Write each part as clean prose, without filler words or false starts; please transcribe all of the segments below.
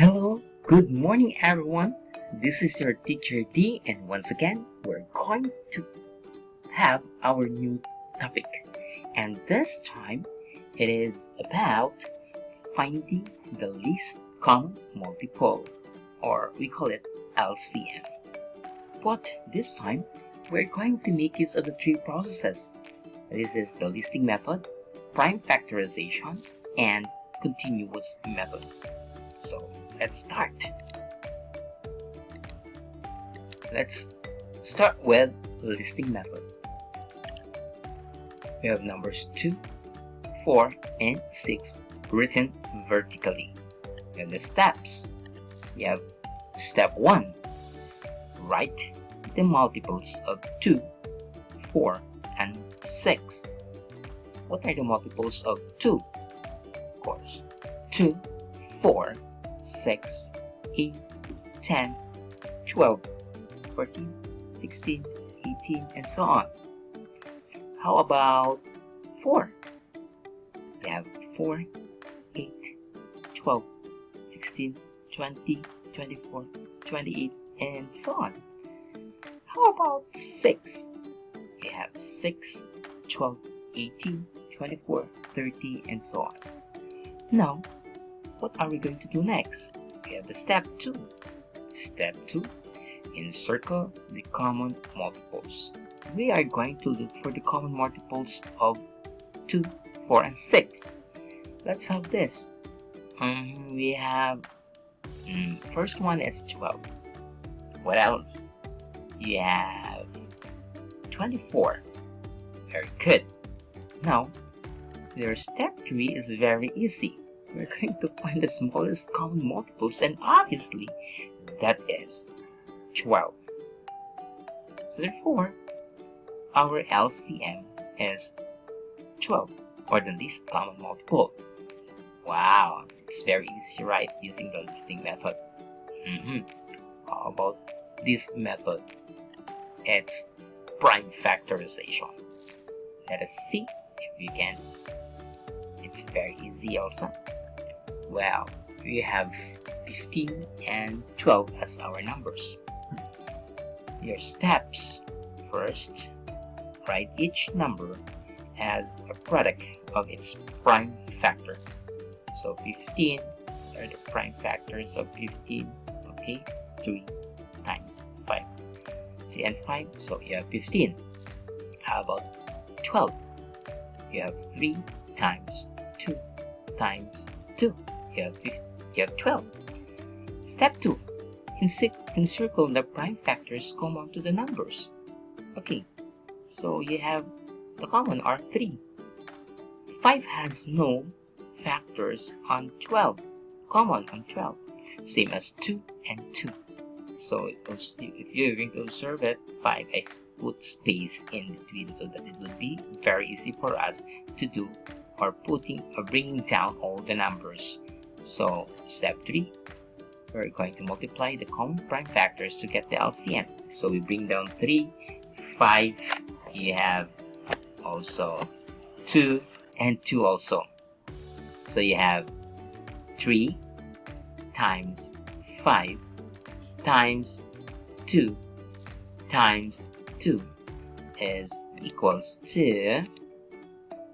Hello, good morning everyone. This is your teacher D, and once again we're going to have our new topic. And this time it is about finding the least common multiple, or we call it LCM. But this time we're going to make use of the three processes. This is the listing method, prime factorization, and continuous method. So let's start. Let's start with listing method. We have numbers 2, 4, and 6 written vertically. We have the steps. We have step 1. Write the multiples of 2, 4, and 6. What are the multiples of 2? Of course, 2, 4, 6, 8, 10, 12, 14, 16, 18, and so on. How about 4? We have 4, 8, 12, 16, 20, 24, 28, and so on. How about 6? We have 6, 12, 18, 24, 30, and so on. Now, what are we going to do next? We have the step 2. Step 2, encircle the common multiples. We are going to look for the common multiples of 2, 4, and 6. Let's have this. We have, first one is 12. What else? You have 24. Very good. Now, your step 3 is very easy. We're going to find the smallest common multiples, and obviously that is 12. So therefore, our LCM is 12, or the least common multiple. Wow, it's very easy, right, using the listing method. How about this method? It's prime factorization. Let us see if we can. It's very easy also. Well, we have 15 and 12 as our numbers. Your steps. First, write each number as a product of its prime factor. So 15 are the prime factors of 15. Okay, 3 times 5. 3 and 5, so you have 15. How about 12? You have 3 times 2 times 2. You have 12. Step 2. Encircle the prime factors common to the numbers. Okay, so you have the common are 3. 5 has no factors on 12. Common on 12. Same as 2 and 2. So if you're going to observe it, 5 I put space in between so that it will be very easy for us to do or bringing down all the numbers. So step 3, we're going to multiply the common prime factors to get the LCM. So we bring down 3, 5, you have also 2 and 2 also. So you have 3 times 5 times 2 times 2 is equals to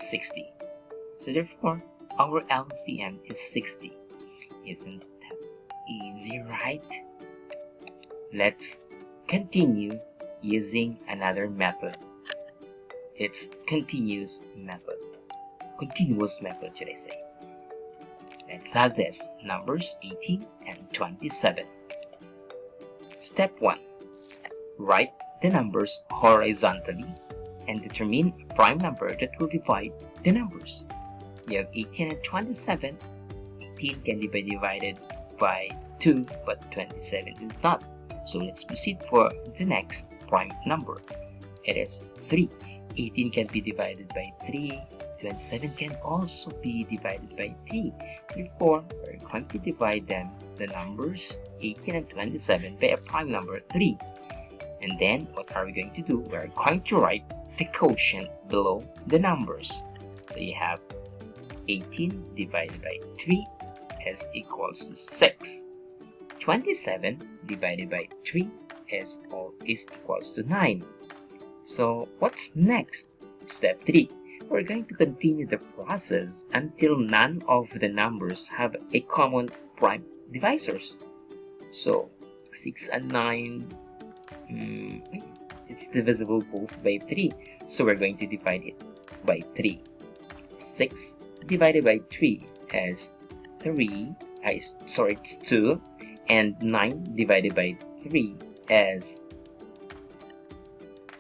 60. So therefore, our LCM is 60. Isn't that easy, right? Let's continue using another method. It's continuous method. Continuous method, should I say. Let's have this. Numbers 18 and 27. Step 1. Write the numbers horizontally and determine a prime number that will divide the numbers. You have 18 and 27. 18 can be divided by 2, but 27 is not. So let's proceed for the next prime number. It is 3. 18 can be divided by 3. 27 can also be divided by 3. Therefore, we're going to divide them, the numbers 18 and 27, by a prime number 3. And then, what are we going to do? We're going to write the quotient below the numbers. So you have 18 divided by 3 is equals to 6. 27 divided by 3 is equals to 9. So what's next? Step 3. We're going to continue the process until none of the numbers have a common prime divisors. So 6 and 9, it's divisible both by 3. So we're going to divide it by 3. 6 divided by 3 is 3. It's 2. And 9 divided by 3 is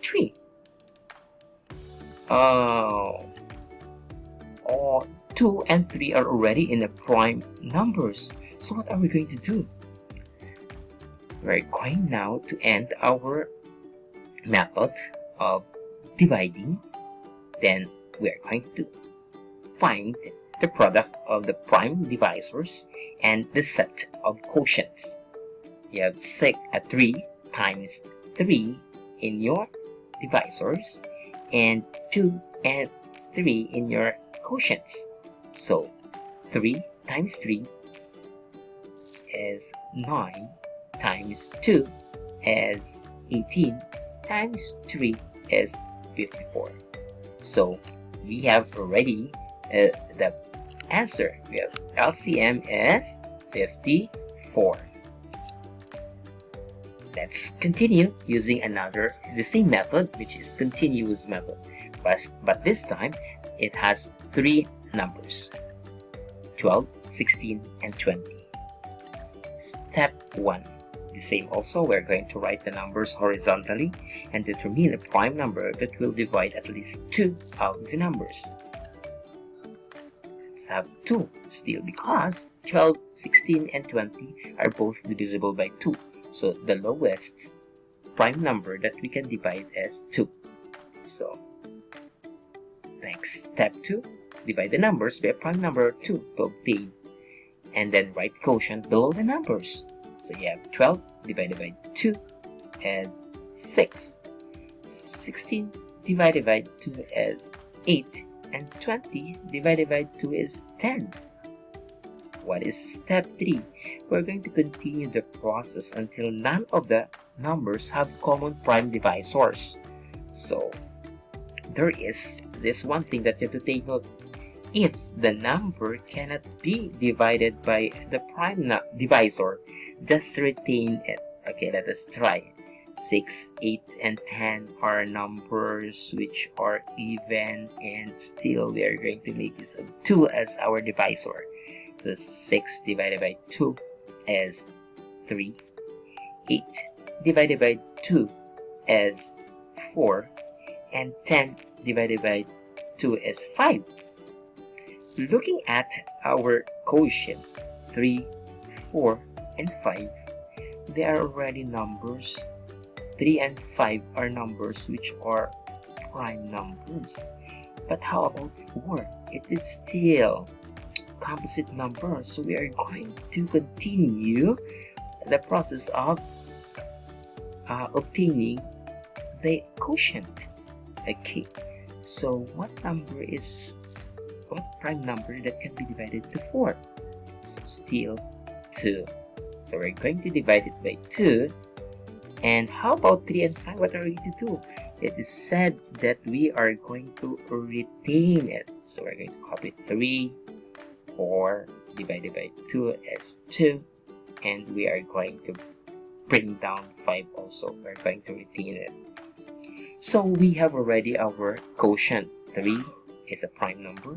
3. Oh, 2 and 3 are already in the prime numbers. So what are we going to do? We're going now to end our method of dividing. Then we are going to find the product of the prime divisors and the set of quotients. You have 3 times 3 in your divisors and 2 and 3 in your quotients. So 3 times 3 is 9 times 2 is 18 times 3 is 54. So we have already the answer. We have LCM is 54. Let's continue using the same method, which is continuous method, but this time it has 3 numbers: 12, 16, and 20. Step 1. The same also, we're going to write the numbers horizontally and determine a prime number that will divide at least 2 of the numbers. Let's have 2 still, because 12, 16, and 20 are both divisible by 2. So the lowest prime number that we can divide is 2. So next, step 2, divide the numbers by a prime number 2 to obtain, and then write quotient below the numbers. So you have 12 divided by 2 is 6, 16 divided by 2 is 8, and 20 divided by 2 is 10. What is step 3? We're going to continue the process until none of the numbers have common prime divisors. So there is this one thing that you have to take note. If the number cannot be divided by the prime divisor, just retain it. Okay, let us try. 6, 8, and 10 are numbers which are even, and still we are going to make use of 2 as our divisor. So 6 divided by 2 is 3. 8 divided by 2 is 4. And 10 divided by 2 is 5. Looking at our quotient 3, 4, and 5, they are already numbers. 3 and 5 are numbers which are prime numbers. But how about 4? It is still composite number. So we are going to continue the process of obtaining the quotient. Okay, so what prime number that can be divided to 4? So still 2. So we're going to divide it by 2. And how about 3 and 5? What are we going to do? It is said that we are going to retain it. So we're going to copy 3. 4 divided by 2 is 2. And we are going to bring down 5 also. We're going to retain it. So we have already our quotient. 3 is a prime number.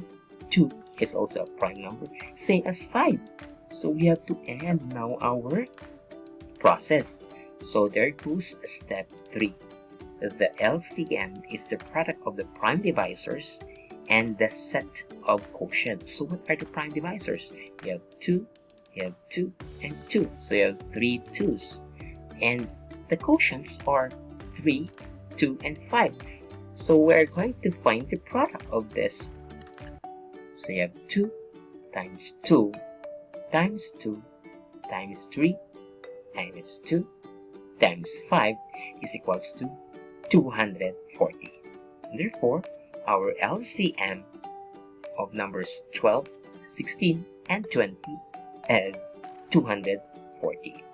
2 is also a prime number. Same as 5. So we have to end now our process. So there goes step 3. The LCM is the product of the prime divisors and the set of quotients. So what are the prime divisors? You have 2, you have 2, and 2. So you have 3 2's. And the quotients are 3, 2, and 5. So we're going to find the product of this. So you have 2 times 2 times 2 times 3 times 2 times 5 is equals to 240. Therefore, our LCM of numbers 12, 16, and 20 is 240.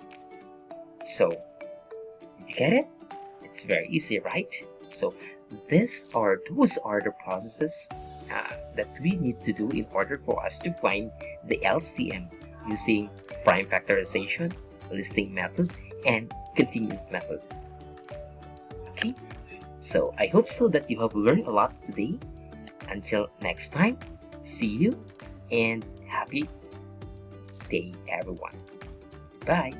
So, did you get it? It's very easy, right? So, those are the processes that we need to do in order for us to find the LCM using prime factorization, listing method, and continuous method. Okay, so I hope so that you have learned a lot today. Until next time, see you and happy day, everyone. Bye.